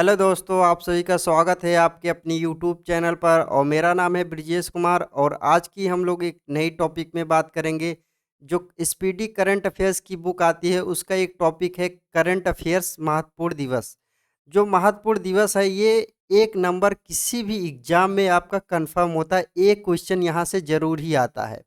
Hello दोस्तों, आप सभी का स्वागत है आपके अपनी यूट्यूब चैनल पर। और मेरा नाम है ब्रिजेश कुमार। और आज की हम लोग एक नई टॉपिक में बात करेंगे। जो स्पीडी करंट अफेयर्स की बुक आती है उसका एक टॉपिक है करंट अफेयर्स महत्वपूर्ण दिवस। जो महत्वपूर्ण दिवस है ये एक नंबर किसी भी एग्जाम में आपका कंफर्म होता है, एक क्वेश्चन यहाँ से जरूर ही आता है।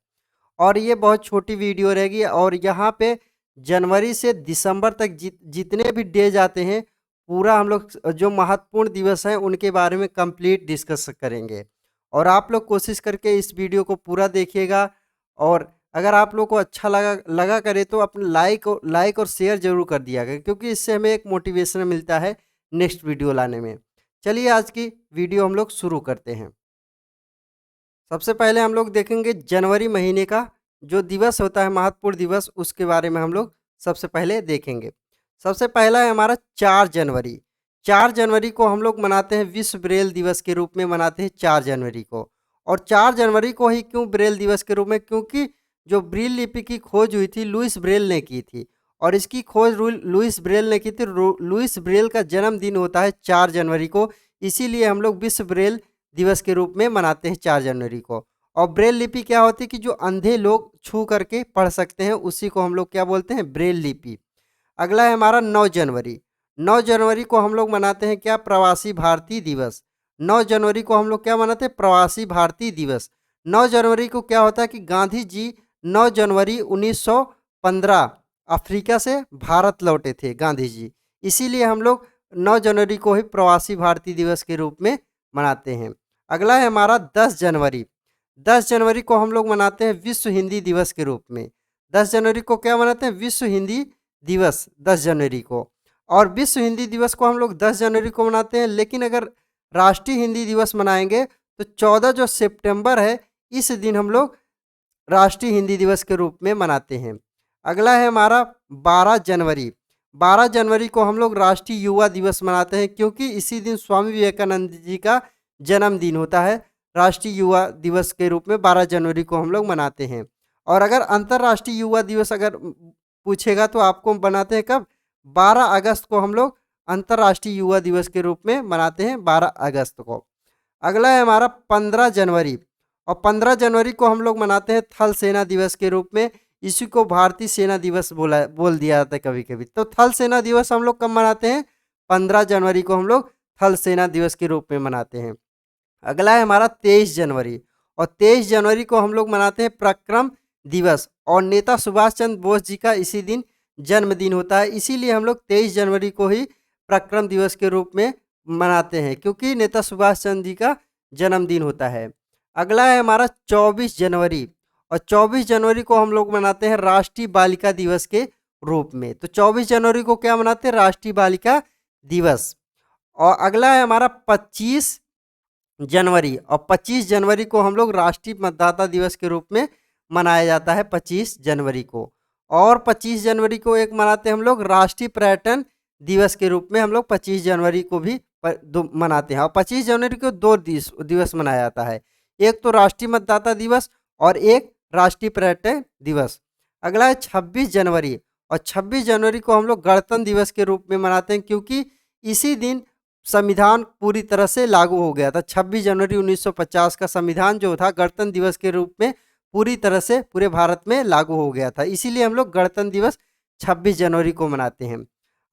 और ये बहुत छोटी वीडियो रहेगी और यहाँ पे जनवरी से दिसंबर तक जितने भी डेज आते हैं पूरा हम लोग जो महत्वपूर्ण दिवस हैं उनके बारे में कंप्लीट डिस्कस करेंगे। और आप लोग कोशिश करके इस वीडियो को पूरा देखिएगा। और अगर आप लोग को अच्छा लगा लगा करे तो अपने लाइक और शेयर जरूर कर दिया करें, क्योंकि इससे हमें एक मोटिवेशन मिलता है नेक्स्ट वीडियो लाने में। चलिए आज की वीडियो हम लोग शुरू करते हैं। सबसे पहले हम लोग देखेंगे जनवरी महीने का जो दिवस होता है महत्वपूर्ण दिवस, उसके बारे में हम लोग सबसे पहले देखेंगे। सबसे पहला है हमारा 4 जनवरी। 4 जनवरी को हम लोग मनाते हैं विश्व ब्रेल दिवस के रूप में मनाते हैं 4 जनवरी को। और 4 जनवरी को ही क्यों ब्रेल दिवस के रूप में, क्योंकि जो ब्रेल लिपि की खोज हुई थी लुइस ब्रेल ने की थी। और इसकी खोज लुइस ब्रेल ने की थी। लुइस ब्रेल का जन्मदिन होता है 4 जनवरी को, इसीलिए हम लोग विश्व ब्रेल दिवस के रूप में मनाते हैं 4 जनवरी को। और ब्रेल लिपि क्या होती है कि जो अंधे लोग छू करके पढ़ सकते हैं उसी को हम लोग क्या बोलते हैं, ब्रेल लिपि। अगला है हमारा 9 जनवरी। 9 जनवरी को हम लोग मनाते हैं क्या, प्रवासी भारतीय दिवस। 9 जनवरी को हम लोग क्या मनाते हैं, प्रवासी भारतीय दिवस। 9 जनवरी को क्या होता है कि गांधी जी 9 जनवरी 1915 अफ्रीका से भारत लौटे थे गांधी जी, इसीलिए हम लोग 9 जनवरी को ही प्रवासी भारतीय दिवस के रूप में मनाते हैं। अगला है हमारा 10 जनवरी। 10 जनवरी को हम लोग मनाते हैं विश्व हिंदी दिवस के रूप में। 10 जनवरी को क्या मनाते हैं, विश्व हिंदी दिवस 10 जनवरी को। और विश्व हिंदी दिवस को हम लोग 10 जनवरी को मनाते हैं, लेकिन अगर राष्ट्रीय हिंदी दिवस मनाएंगे तो 14 जो सितंबर है इस दिन हम लोग राष्ट्रीय हिंदी दिवस के रूप में मनाते हैं। अगला है हमारा 12 जनवरी। 12 जनवरी को हम लोग राष्ट्रीय युवा दिवस मनाते हैं, क्योंकि इसी दिन स्वामी विवेकानंद जी का जन्मदिन होता है। राष्ट्रीय युवा दिवस के रूप में 12 जनवरी को हम लोग मनाते हैं। और अगर अंतर्राष्ट्रीय युवा दिवस अगर पूछेगा तो आपको बनाते हैं कब, 12 अगस्त को हम लोग अंतर्राष्ट्रीय युवा दिवस के रूप में मनाते हैं, 12 अगस्त को। अगला है हमारा 15 जनवरी। और 15 जनवरी को हम लोग मनाते हैं थल सेना दिवस के रूप में। इसी को भारतीय सेना दिवस बोल दिया जाता है कभी कभी। तो थल सेना दिवस हम लोग कब मनाते हैं, 15 जनवरी को हम लोग थल सेना दिवस के रूप में मनाते हैं। अगला है हमारा 23 जनवरी। और 23 जनवरी को हम लोग मनाते हैं पराक्रम दिवस। और नेता सुभाष चंद्र बोस जी का इसी दिन जन्मदिन होता है, इसीलिए हम लोग 23 जनवरी को ही पराक्रम दिवस के रूप में मनाते हैं, क्योंकि नेता सुभाष चंद्र जी का जन्मदिन होता है। अगला है हमारा 24 जनवरी। और 24 जनवरी को हम लोग मनाते हैं राष्ट्रीय बालिका दिवस के रूप में। तो 24 जनवरी को क्या मनाते हैं, राष्ट्रीय बालिका दिवस। और अगला है हमारा 25 जनवरी। और 25 जनवरी को हम लोग राष्ट्रीय मतदाता दिवस के रूप में मनाया जाता है 25 जनवरी को। और 25 जनवरी को एक मनाते हैं हम लोग राष्ट्रीय पर्यटन दिवस के रूप में, हम लोग 25 जनवरी को भी मनाते हैं। और 25 जनवरी को दो दिवस मनाया जाता है, एक तो राष्ट्रीय मतदाता दिवस और एक राष्ट्रीय पर्यटन दिवस। अगला है 26 जनवरी। और 26 जनवरी को हम लोग गणतंत्र दिवस के रूप में मनाते हैं, क्योंकि इसी दिन संविधान पूरी तरह से लागू हो गया था। 26 जनवरी 1950 का संविधान जो था गणतंत्र दिवस के रूप में पूरी तरह से पूरे भारत में लागू हो गया था, इसीलिए हम लोग गणतंत्र दिवस 26 जनवरी को मनाते हैं।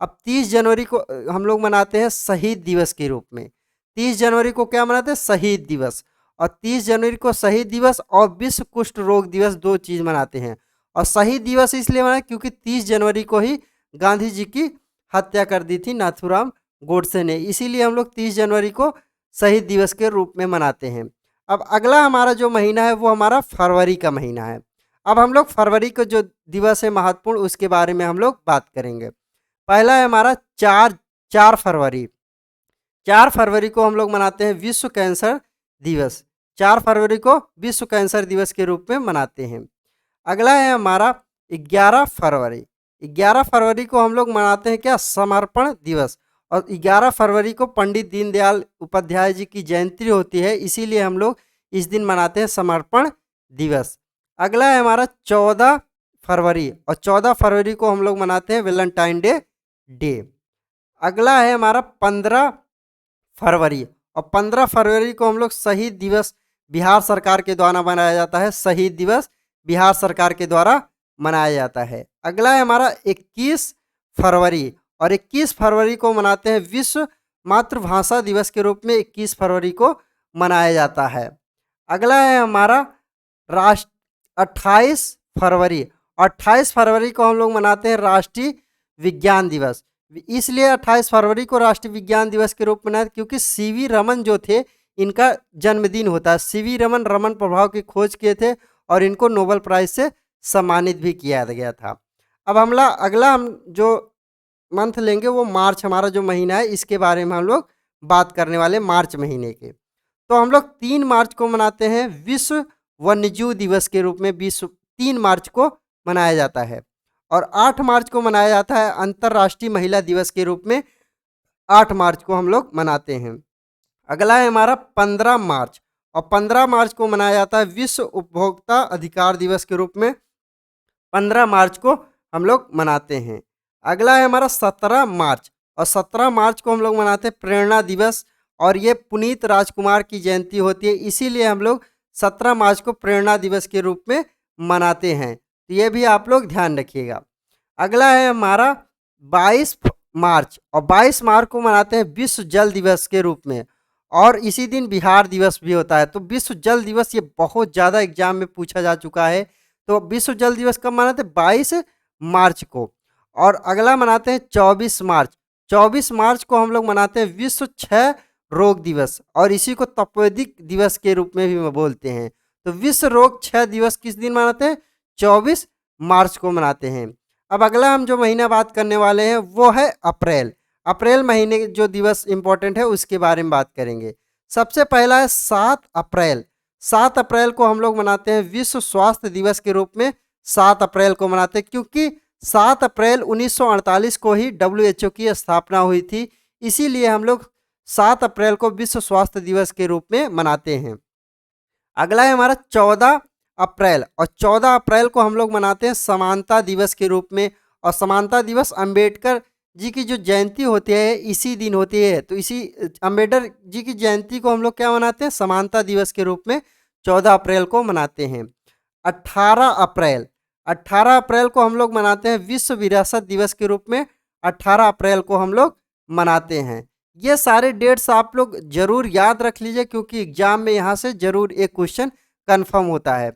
अब 30 जनवरी को हम लोग मनाते हैं शहीद दिवस के रूप में। 30 जनवरी को क्या मनाते हैं, शहीद दिवस। और 30 जनवरी को शहीद दिवस और विश्व कुष्ठ रोग दिवस, दो चीज़ मनाते हैं। और शहीद दिवस इसलिए मनाते क्योंकि 30 जनवरी को ही गांधी जी की हत्या कर दी थी नाथूराम गोडसे ने, इसीलिए हम लोग 30 जनवरी को शहीद दिवस के रूप में मनाते हैं। अब अगला हमारा जो महीना है वो हमारा फरवरी का महीना है। अब हम लोग फरवरी को जो दिवस है महत्वपूर्ण उसके बारे में हम लोग बात करेंगे। पहला है हमारा 4 फरवरी। 4 फरवरी को हम लोग मनाते हैं विश्व कैंसर दिवस। 4 फरवरी को विश्व कैंसर दिवस के रूप में मनाते हैं। अगला है हमारा 11 फरवरी। 11 फरवरी को हम लोग मनाते हैं क्या, समर्पण दिवस। और 11 फरवरी को पंडित दीनदयाल उपाध्याय जी की जयंती होती है, इसीलिए हम लोग इस दिन मनाते हैं समर्पण दिवस। अगला है हमारा 14 फरवरी। और 14 फरवरी को हम लोग मनाते हैं वैलेंटाइन डे। अगला है हमारा फरवरी। और 15 फरवरी को हम लोग शहीद दिवस बिहार सरकार के द्वारा मनाया जाता है। शहीद दिवस बिहार सरकार के द्वारा मनाया जाता है। अगला है हमारा 21 फरवरी, और 21 फरवरी को मनाते हैं विश्व मातृभाषा दिवस के रूप में 21 फरवरी को मनाया जाता है। अगला है हमारा राष्ट्र 28 फरवरी। 28 फरवरी को हम लोग मनाते हैं राष्ट्रीय विज्ञान दिवस। इसलिए 28 फरवरी को राष्ट्रीय विज्ञान दिवस के रूप में मनाया क्योंकि सीवी रमन जो थे इनका जन्मदिन होता है। सीवी रमन रमन प्रभाव की खोज किए थे और इनको नोबेल प्राइज से सम्मानित भी किया गया था। अब अगला हम जो मंथ लेंगे वो मार्च, हमारा जो महीना है इसके बारे में हम लोग बात करने वाले मार्च महीने के। तो हम लोग 3 मार्च को मनाते हैं विश्व वन्यजीव दिवस के रूप में। विश्व 3 मार्च को मनाया जाता है। और 8 मार्च को मनाया जाता है अंतर्राष्ट्रीय महिला दिवस के रूप में। 8 मार्च को हम लोग मनाते हैं। अगला है हमारा 15 मार्च, और 15 मार्च को मनाया जाता है विश्व उपभोक्ता अधिकार दिवस के रूप में। 15 मार्च को हम लोग मनाते हैं। अगला है हमारा 17 मार्च, और 17 मार्च को हम लोग मनाते हैं प्रेरणा दिवस, और ये पुनीत राजकुमार की जयंती होती है, इसीलिए हम लोग 17 मार्च को प्रेरणा दिवस के रूप में मनाते हैं। तो ये भी आप लोग ध्यान रखिएगा। अगला है हमारा 22 मार्च, और 22 मार्च को मनाते हैं विश्व जल दिवस के रूप में, और इसी दिन बिहार दिवस भी होता है। तो विश्व जल दिवस ये बहुत ज़्यादा एग्जाम में पूछा जा चुका है। तो विश्व जल दिवस कब मनाते हैं? 22 मार्च को। और अगला मनाते हैं 24 मार्च। 24 मार्च को हम लोग मनाते हैं विश्व क्षय रोग दिवस, और इसी को तपेदिक दिवस के रूप में भी बोलते हैं। तो विश्व रोग क्षय दिवस किस दिन मनाते हैं? 24 मार्च को मनाते हैं। अब अगला हम जो महीना बात करने वाले हैं वो है अप्रैल। अप्रैल महीने के जो दिवस इंपॉर्टेंट है उसके बारे में बात करेंगे। सबसे पहला है 7 अप्रैल। 7 अप्रैल को हम लोग मनाते हैं विश्व स्वास्थ्य दिवस के रूप में। 7 अप्रैल को मनाते हैं क्योंकि 7 अप्रैल 1948 को ही WHO की स्थापना हुई थी, इसीलिए हम लोग 7 अप्रैल को विश्व स्वास्थ्य दिवस के रूप में मनाते हैं। अगला है हमारा 14 अप्रैल, और 14 अप्रैल को हम लोग मनाते हैं समानता दिवस के रूप में। और समानता दिवस अंबेडकर जी की जो जयंती होती है इसी दिन होती है, तो इसी अंबेडकर जी की जयंती को हम लोग क्या मनाते हैं? समानता दिवस के रूप में 14 अप्रैल को मनाते हैं। 18 अप्रैल, 18 अप्रैल को हम लोग मनाते हैं विश्व विरासत दिवस के रूप में। 18 अप्रैल को हम लोग मनाते हैं। ये सारे डेट्स आप लोग जरूर याद रख लीजिए क्योंकि एग्जाम में यहाँ से जरूर एक क्वेश्चन कन्फर्म होता है।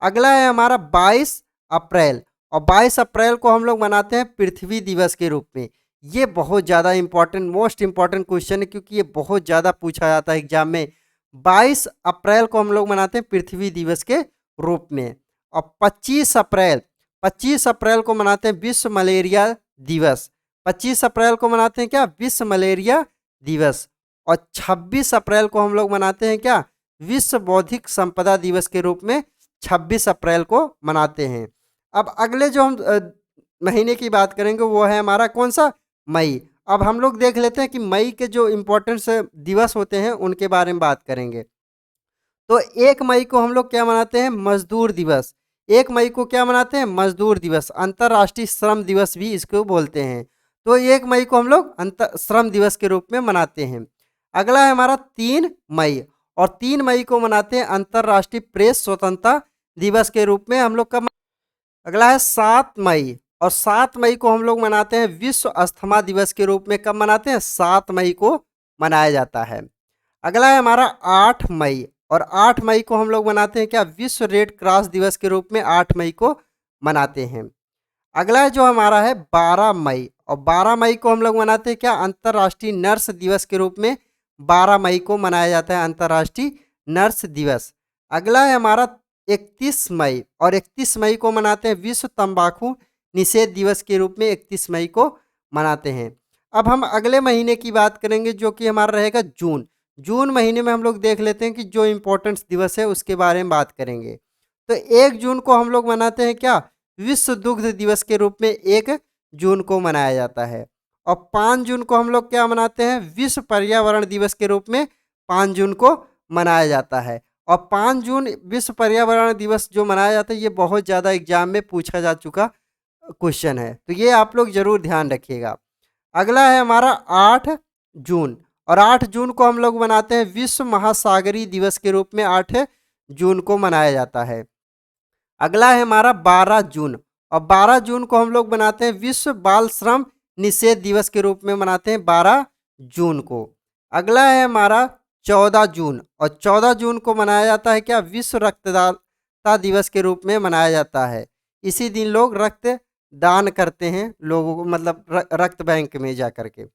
अगला है हमारा 22 अप्रैल, और 22 अप्रैल को हम लोग मनाते हैं पृथ्वी दिवस के रूप में। ये बहुत ज़्यादा इंपॉर्टेंट, मोस्ट इंपॉर्टेंट क्वेश्चन है क्योंकि ये बहुत ज़्यादा पूछा जाता है एग्जाम में। 22 अप्रैल को हम लोग मनाते हैं पृथ्वी दिवस के रूप में। और 25 अप्रैल, 25 अप्रैल को मनाते हैं विश्व मलेरिया दिवस। 25 अप्रैल को मनाते हैं क्या? विश्व मलेरिया दिवस। और 26 अप्रैल को हम लोग मनाते हैं क्या? विश्व बौद्धिक संपदा दिवस के रूप में 26 अप्रैल को मनाते हैं। अब अगले जो हम महीने की बात करेंगे वो है हमारा कौन सा? मई। अब हम लोग देख लेते हैं कि मई के जो इम्पोर्टेंट दिवस होते हैं उनके बारे में बात करेंगे। तो 1 मई को हम लोग क्या मनाते हैं? मजदूर दिवस। 1 मई को क्या मनाते हैं? मजदूर दिवस। अंतर्राष्ट्रीय श्रम दिवस भी इसको बोलते हैं। तो 1 मई को हम लोग श्रम दिवस के रूप में मनाते हैं। अगला है हमारा 3 मई, और 3 मई को मनाते हैं अंतर्राष्ट्रीय प्रेस स्वतंत्रता दिवस के रूप में। हम लोग कब? अगला है 7 मई, और 7 मई को हम लोग मनाते हैं विश्व अस्थमा दिवस के रूप में। कब मनाते हैं? 7 मई को मनाया जाता है। अगला है हमारा 8 मई, और 8 मई को हम लोग मनाते हैं क्या? विश्व रेड क्रॉस दिवस के रूप में 8 मई को मनाते हैं। अगला जो हमारा है 12 मई, और 12 मई को हम लोग मनाते हैं क्या? अंतर्राष्ट्रीय नर्स दिवस के रूप में 12 मई को मनाया जाता है अंतर्राष्ट्रीय नर्स दिवस। अगला है हमारा 31 मई, और 31 मई को मनाते हैं विश्व तंबाकू निषेध दिवस के रूप में 31 मई को मनाते हैं। अब हम अगले महीने की बात करेंगे जो कि हमारा रहेगा जून। जून महीने में हम लोग देख लेते हैं कि जो इम्पोर्टेंट दिवस है उसके बारे में बात करेंगे। तो 1 जून को हम लोग मनाते हैं क्या? विश्व दुग्ध दिवस के रूप में 1 जून को मनाया जाता है। और 5 जून को हम लोग क्या मनाते हैं? विश्व पर्यावरण दिवस के रूप में 5 जून को मनाया जाता है। और 5 जून विश्व पर्यावरण दिवस जो मनाया जाता है ये बहुत ज़्यादा एग्जाम में पूछा जा चुका क्वेश्चन है, तो ये आप लोग जरूर ध्यान रखिएगा। अगला है हमारा 8 जून, और 8 जून को हम लोग मनाते हैं विश्व महासागरीय दिवस के रूप में 8 जून को मनाया जाता है। अगला है हमारा 12 जून, और 12 जून को हम लोग मनाते हैं विश्व बाल श्रम निषेध दिवस के रूप में मनाते हैं 12 जून को। अगला है हमारा 14 जून, और 14 जून को मनाया जाता है क्या, विश्व रक्तदाता दिवस के रूप में मनाया जाता है। इसी दिन लोग रक्त दान करते हैं लोगों को, मतलब रक्त बैंक में जा करके।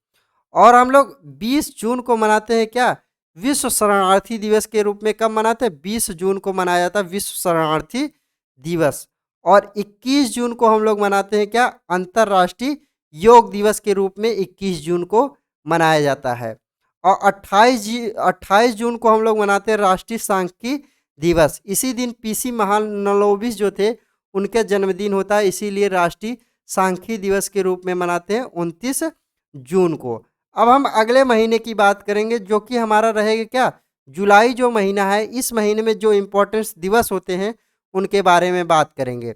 और हम लोग 20 जून को मनाते हैं क्या, विश्व शरणार्थी दिवस के रूप में। कब मनाते हैं, 20 जून को मनाया जाता है विश्व शरणार्थी दिवस। और 21 जून को हम लोग मनाते हैं क्या, अंतर्राष्ट्रीय योग दिवस के रूप में 21 जून को मनाया जाता है। और 28 जून को हम लोग मनाते हैं राष्ट्रीय सांख्यिकी दिवस। इसी दिन पीसी महालनोबिस जो थे उनके जन्मदिन होता है, इसीलिए राष्ट्रीय सांख्यिकी दिवस के रूप में मनाते हैं 29 जून को। अब हम अगले महीने की बात करेंगे जो कि हमारा रहेगा क्या, जुलाई जो महीना है। इस महीने में जो इम्पोर्टेंस दिवस होते हैं उनके बारे में बात करेंगे।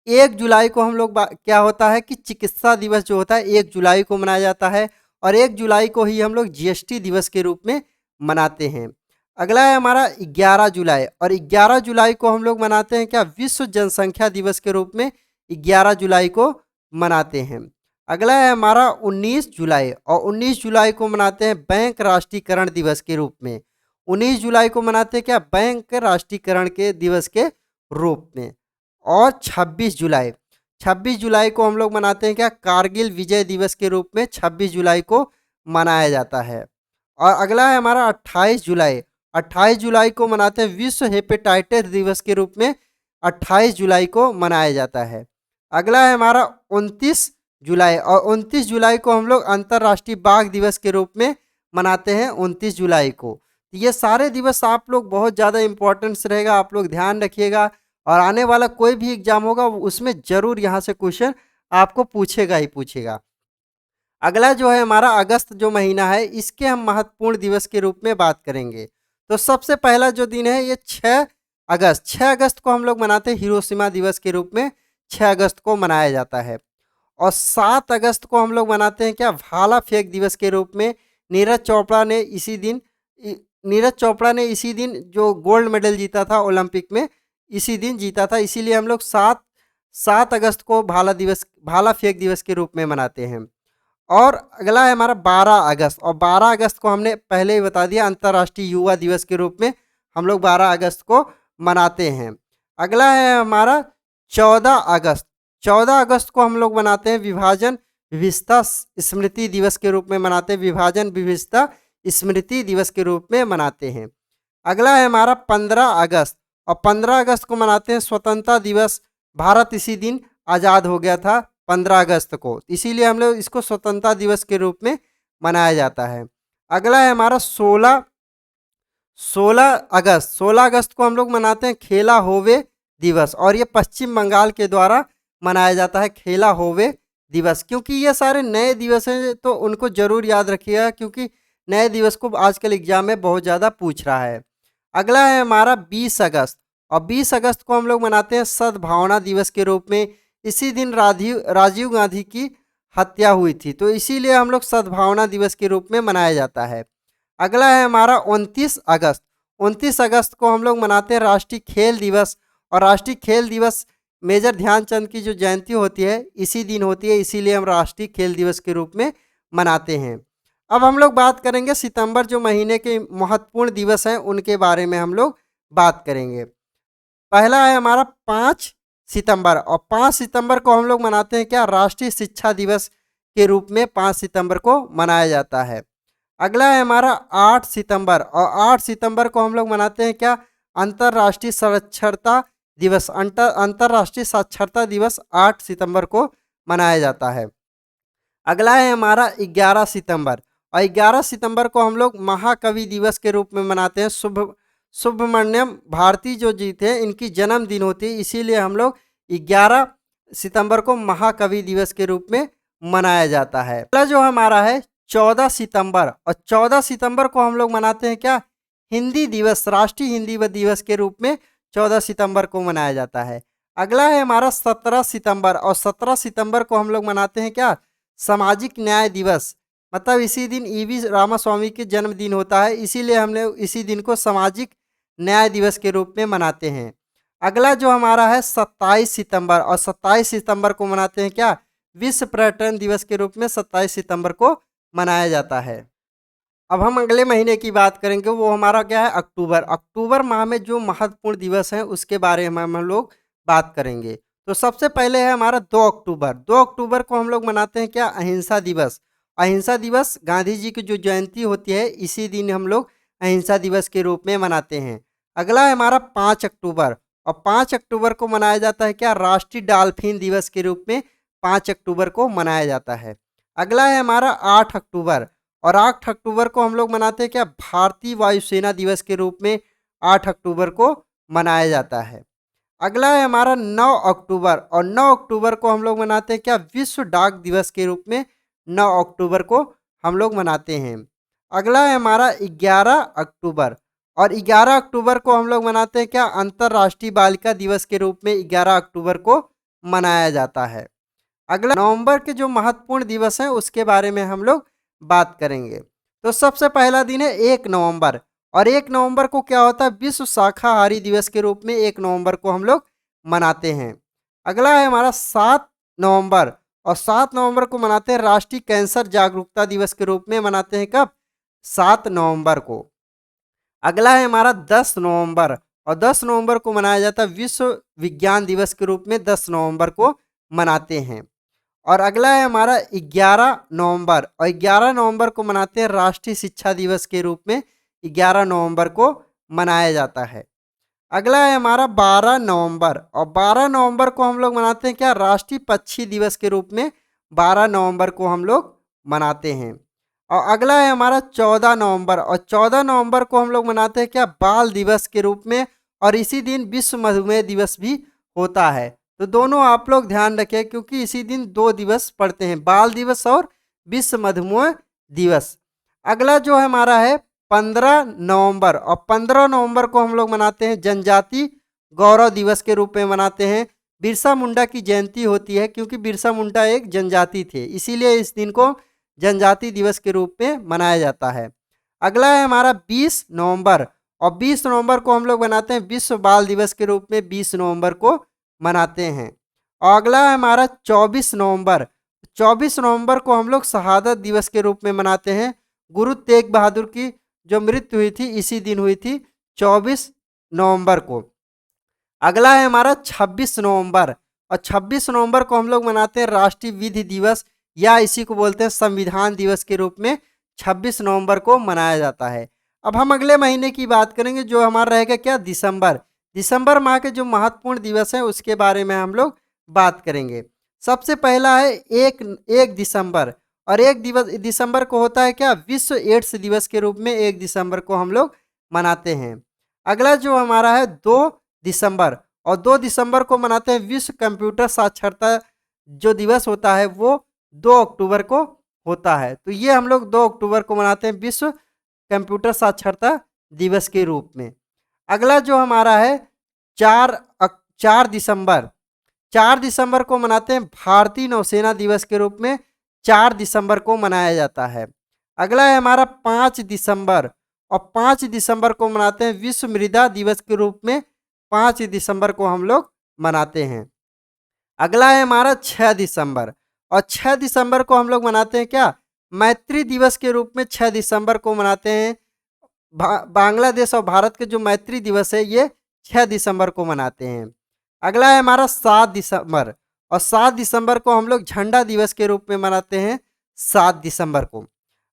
1 जुलाई को हम लोग क्या होता है कि चिकित्सा दिवस जो होता है 1 जुलाई को मनाया जाता है, और 1 जुलाई को ही हम लोग जीएसटी दिवस के रूप में मनाते हैं। अगला है हमारा 11 जुलाई, और 11 जुलाई को हम लोग मनाते हैं क्या, विश्व जनसंख्या दिवस के रूप में 11 जुलाई को मनाते हैं। अगला है हमारा 19 जुलाई, और 19 जुलाई को मनाते हैं बैंक राष्ट्रीयकरण दिवस के रूप में। 19 जुलाई को मनाते हैं क्या, बैंक राष्ट्रीयकरण के दिवस के रूप में। और 26 जुलाई को हम लोग मनाते हैं क्या, कारगिल विजय दिवस के रूप में 26 जुलाई को मनाया जाता है। और अगला है हमारा 28 जुलाई को मनाते हैं विश्व हेपेटाइटिस दिवस के रूप में 28 जुलाई को मनाया जाता है। अगला है हमारा 29 जुलाई, और 29 जुलाई को हम लोग अंतर्राष्ट्रीय बाघ दिवस के रूप में मनाते हैं 29 जुलाई को। ये सारे दिवस आप लोग बहुत ज़्यादा इम्पोर्टेंस रहेगा, आप लोग ध्यान रखिएगा, और आने वाला कोई भी एग्जाम होगा उसमें जरूर यहाँ से क्वेश्चन आपको पूछेगा ही पूछेगा। अगला जो है हमारा अगस्त जो महीना है, इसके हम महत्वपूर्ण दिवस के रूप में बात करेंगे। तो सबसे पहला जो दिन है ये 6 अगस्त को हम लोग मनाते हैं हिरोशिमा दिवस के रूप में, 6 अगस्त को मनाया जाता है। और 7 अगस्त को हम लोग मनाते हैं क्या, भाला फेंक दिवस के रूप में। नीरज चोपड़ा ने इसी दिन जो गोल्ड मेडल जीता था ओलंपिक में, इसी दिन जीता था, इसीलिए हम लोग 7 अगस्त को भाला फेंक दिवस के रूप में मनाते हैं। और अगला है हमारा 12 अगस्त, और 12 अगस्त को हमने पहले ही बता दिया अंतर्राष्ट्रीय युवा दिवस के रूप में हम लोग 12 अगस्त को मनाते हैं। अगला है हमारा 14 अगस्त को हम लोग मनाते हैं विभाजन विविधता स्मृति दिवस के रूप में मनाते हैं, विभाजन विविधता स्मृति दिवस के रूप में मनाते हैं। अगला है हमारा 15 अगस्त, और 15 अगस्त को मनाते हैं स्वतंत्रता दिवस। भारत इसी दिन आज़ाद हो गया था 15 अगस्त को, इसीलिए हम लोग इसको स्वतंत्रता दिवस के रूप में मनाया जाता है। अगला है हमारा 16 अगस्त को हम लोग मनाते हैं खेला होवे दिवस, और ये पश्चिम बंगाल के द्वारा मनाया जाता है खेला होवे दिवस। क्योंकि ये सारे नए दिवस हैं तो उनको जरूर याद रखिएगा, क्योंकि नए दिवस को आजकल एग्जाम में बहुत ज़्यादा पूछ रहा है। अगला है हमारा 20 अगस्त, और 20 अगस्त को हम लोग मनाते हैं सद्भावना दिवस के रूप में। इसी दिन राजीव गांधी की हत्या हुई थी, तो इसीलिए हम लोग सद्भावना दिवस के रूप में मनाया जाता है। अगला है हमारा 29 अगस्त को हम लोग मनाते हैं राष्ट्रीय खेल दिवस, और राष्ट्रीय खेल दिवस मेजर ध्यानचंद की जो जयंती होती है इसी दिन होती है, इसीलिए हम राष्ट्रीय खेल दिवस के रूप में मनाते हैं। अब हम लोग बात करेंगे सितंबर जो महीने के महत्वपूर्ण दिवस हैं उनके बारे में हम लोग बात करेंगे। पहला है हमारा 5 सितंबर, और 5 सितंबर को हम लोग मनाते हैं क्या, राष्ट्रीय शिक्षा दिवस के रूप में 5 सितंबर को मनाया जाता है। अगला है हमारा 8 सितंबर, और 8 सितंबर को हम लोग मनाते हैं क्या, अंतर्राष्ट्रीय साक्षरता दिवस। अंतर्राष्ट्रीय साक्षरता दिवस 8 सितंबर को मनाया जाता है। अगला है हमारा 11 सितंबर, और 11 सितंबर को हम लोग महाकवि दिवस के रूप में मनाते हैं। सुब्रमण्यम भारती जो जी थे इनकी जन्मदिन होती है, इसीलिए हम लोग 11 सितंबर को महाकवि दिवस के रूप में मनाया जाता है। अगला जो हमारा है 14 सितंबर, और 14 सितंबर को हम लोग मनाते हैं क्या, हिंदी दिवस, राष्ट्रीय हिंदी दिवस के रूप में 14 सितंबर को मनाया जाता है। अगला है हमारा 17 सितंबर, और 17 सितंबर को हम लोग मनाते हैं क्या, सामाजिक न्याय दिवस। मतलब इसी दिन ईवी रामास्वामी के जन्मदिन होता है, इसीलिए हमने इसी दिन को सामाजिक न्याय दिवस के रूप में मनाते हैं। अगला जो हमारा है 27 सितंबर, और 27 सितंबर को मनाते हैं क्या, विश्व पर्यटन दिवस के रूप में 27 सितंबर को मनाया जाता है। अब हम अगले महीने की बात करेंगे, वो हमारा क्या है, अक्टूबर। अक्टूबर माह में जो महत्वपूर्ण दिवस हैं उसके बारे में हम लोग बात करेंगे। तो सबसे पहले है हमारा 2 अक्टूबर। 2 अक्टूबर को हम लोग मनाते हैं क्या, अहिंसा दिवस। अहिंसा दिवस गांधी जी की जो जयंती होती है, इसी दिन हम लोग अहिंसा दिवस के रूप में मनाते हैं। अगला है हमारा 5 अक्टूबर, और 5 अक्टूबर को मनाया जाता है क्या, राष्ट्रीय डॉल्फिन दिवस के रूप में 5 अक्टूबर को मनाया जाता है। अगला है हमारा 8 अक्टूबर, और 8 अक्टूबर को हम लोग मनाते हैं क्या, भारतीय वायुसेना दिवस के रूप में 8 अक्टूबर को मनाया जाता है। अगला है हमारा 9 अक्टूबर, और 9 अक्टूबर को हम लोग मनाते हैं क्या, विश्व डाक दिवस के रूप में 9 अक्टूबर को हम लोग मनाते हैं। अगला है हमारा 11 अक्टूबर, और 11 अक्टूबर को हम लोग मनाते हैं क्या, अंतर्राष्ट्रीय बालिका दिवस के रूप में 11 अक्टूबर को मनाया जाता है। अगला नवंबर के जो महत्वपूर्ण दिवस हैं उसके बारे में हम लोग बात करेंगे। तो सबसे पहला दिन है 1 नवंबर, और 1 नवंबर को क्या होता है, विश्व शाकाहारी दिवस के रूप में 1 नवंबर को हम लोग मनाते हैं। अगला है हमारा 7 नवंबर, और 7 नवंबर को मनाते हैं राष्ट्रीय कैंसर जागरूकता दिवस के रूप में मनाते हैं कब, 7 नवंबर को। अगला है हमारा 10 नवंबर, और 10 नवंबर को मनाया जाता है विश्व विज्ञान दिवस के रूप में 10 नवंबर को मनाते हैं। और अगला है हमारा 11 नवंबर, और 11 नवंबर को मनाते हैं राष्ट्रीय शिक्षा दिवस के रूप में 11 नवंबर को मनाया जाता है। अगला है हमारा 12 नवंबर, और 12 नवंबर को हम लोग मनाते हैं क्या, राष्ट्रीय पक्षी दिवस के रूप में 12 नवंबर को हम लोग मनाते हैं। और अगला है हमारा 14 नवंबर, और 14 नवंबर को हम लोग मनाते हैं क्या, बाल दिवस के रूप में, और इसी दिन विश्व मधुमेह दिवस भी होता है। तो दोनों आप लोग ध्यान रखें, क्योंकि इसी दिन 2 दिवस पड़ते हैं, बाल दिवस और विश्व मधुमेह दिवस। अगला जो हमारा है 15 नवंबर, और 15 नवंबर को हम लोग मनाते हैं जनजाति गौरव दिवस के रूप में मनाते हैं। बिरसा मुंडा की जयंती होती है, क्योंकि बिरसा मुंडा एक जनजाति थे, इसीलिए इस दिन को जनजाति दिवस के रूप में मनाया जाता है। अगला है हमारा 20 नवंबर, और 20 नवंबर को हम लोग मनाते हैं विश्व बाल दिवस के रूप में 20 नवंबर को मनाते हैं। और अगला है हमारा 24 नवंबर। 24 नवंबर को हम लोग शहादत दिवस के रूप में मनाते हैं। गुरु तेग बहादुर की जो मृत्यु हुई थी इसी दिन हुई थी, 24 नवंबर को। अगला है हमारा 26 नवंबर, और 26 नवंबर को हम लोग मनाते हैं राष्ट्रीय विधि दिवस, या इसी को बोलते हैं संविधान दिवस के रूप में 26 नवंबर को मनाया जाता है। अब हम अगले महीने की बात करेंगे, जो हमारा रहेगा क्या, दिसंबर। दिसंबर माह के जो महत्वपूर्ण दिवस हैं उसके बारे में हम लोग बात करेंगे। सबसे पहला है 1 दिसंबर, और 1 दिसंबर को होता है क्या, विश्व एड्स दिवस के रूप में 1 दिसंबर को हम लोग मनाते हैं। अगला जो हमारा है 2 दिसंबर, और 2 दिसंबर को मनाते हैं विश्व कंप्यूटर साक्षरता जो दिवस होता है वो 2 अक्टूबर को होता है। तो ये हम लोग 2 अक्टूबर को मनाते हैं विश्व कंप्यूटर साक्षरता दिवस के रूप में। अगला जो हमारा है 4 दिसंबर, 4 दिसंबर को मनाते हैं भारतीय नौसेना दिवस के रूप में 4 दिसंबर को मनाया जाता है। अगला है हमारा 5 दिसंबर, और 5 दिसंबर को मनाते हैं विश्व मृदा दिवस के रूप में 5 दिसंबर को हम लोग मनाते हैं। अगला है हमारा 6 दिसंबर, और 6 दिसंबर को हम लोग मनाते हैं क्या, मैत्री दिवस के रूप में 6 दिसंबर को मनाते हैं। बांग्लादेश और भारत के जो मैत्री दिवस है ये 6 दिसंबर को मनाते हैं। अगला है हमारा 7 दिसंबर, और 7 दिसंबर को हम लोग झंडा दिवस के रूप में मनाते हैं 7 दिसंबर को।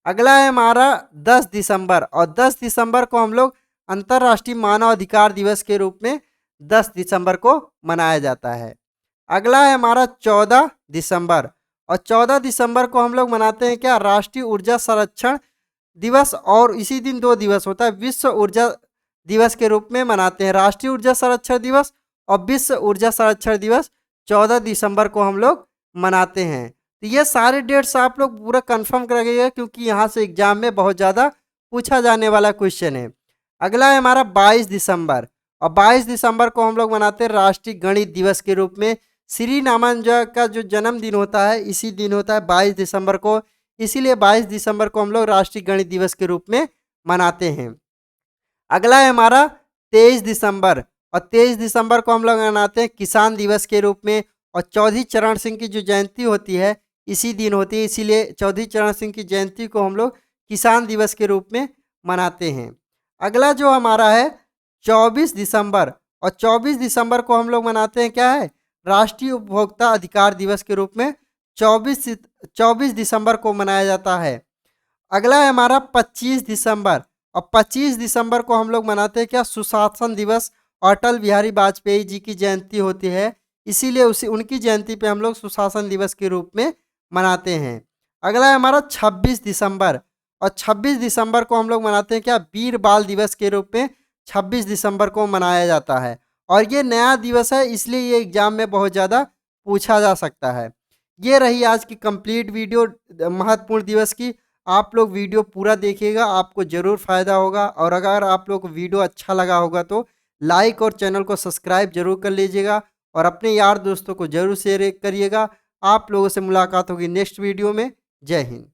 अगला है हमारा 10 दिसंबर, और 10 दिसंबर को हम लोग अंतर्राष्ट्रीय मानव अधिकार दिवस के रूप में 10 दिसंबर को मनाया जाता है। अगला है हमारा 14 दिसंबर, और 14 दिसंबर को हम लोग मनाते हैं क्या, राष्ट्रीय ऊर्जा संरक्षण दिवस, और इसी दिन 2 दिवस होता है, विश्व ऊर्जा दिवस के रूप में मनाते हैं। राष्ट्रीय ऊर्जा संरक्षण दिवस और विश्व ऊर्जा संरक्षण दिवस 14 दिसंबर को हम लोग मनाते हैं। तो ये सारे डेट्स आप लोग पूरा कंफर्म करिएगा, क्योंकि यहाँ से एग्जाम में बहुत ज़्यादा पूछा जाने वाला क्वेश्चन है। अगला है हमारा 22 दिसंबर, और 22 दिसंबर को हम लोग मनाते हैं राष्ट्रीय गणित दिवस के रूप में। श्री रामानुजन का जो जन्मदिन होता है इसी दिन होता है 22 दिसंबर को, इसीलिए 22 दिसंबर को हम लोग राष्ट्रीय गणित दिवस के रूप में मनाते हैं। अगला है हमारा 23 दिसंबर, और 23 दिसंबर को हम लोग मनाते हैं किसान दिवस के रूप में। और चौधरी चरण सिंह की जो जयंती होती है इसी दिन होती है, इसीलिए चौधरी चरण सिंह की जयंती को हम लोग किसान दिवस के रूप में मनाते हैं। अगला जो हमारा है 24 दिसंबर, और 24 दिसंबर को हम लोग मनाते हैं क्या है, राष्ट्रीय उपभोक्ता अधिकार दिवस के रूप में 24 दिसंबर को मनाया जाता है। अगला है हमारा 25 दिसंबर, और 25 दिसंबर को हम लोग मनाते हैं क्या, सुशासन दिवस। अटल बिहारी वाजपेयी जी की जयंती होती है, इसीलिए उसी उनकी जयंती पे हम लोग सुशासन दिवस के रूप में मनाते हैं। अगला है हमारा 26 दिसंबर, और 26 दिसंबर को हम लोग मनाते हैं क्या, वीर बाल दिवस के रूप में 26 दिसंबर को मनाया जाता है। और ये नया दिवस है, इसलिए ये एग्जाम में बहुत ज़्यादा पूछा जा सकता है। ये रही आज की कंप्लीट वीडियो महत्वपूर्ण दिवस की। आप लोग वीडियो पूरा देखिएगा, आपको ज़रूर फ़ायदा होगा। और अगर आप लोग को वीडियो अच्छा लगा होगा तो लाइक और चैनल को सब्सक्राइब जरूर कर लीजिएगा, और अपने यार दोस्तों को जरूर शेयर करिएगा। आप लोगों से मुलाकात होगी नेक्स्ट वीडियो में। जय हिंद।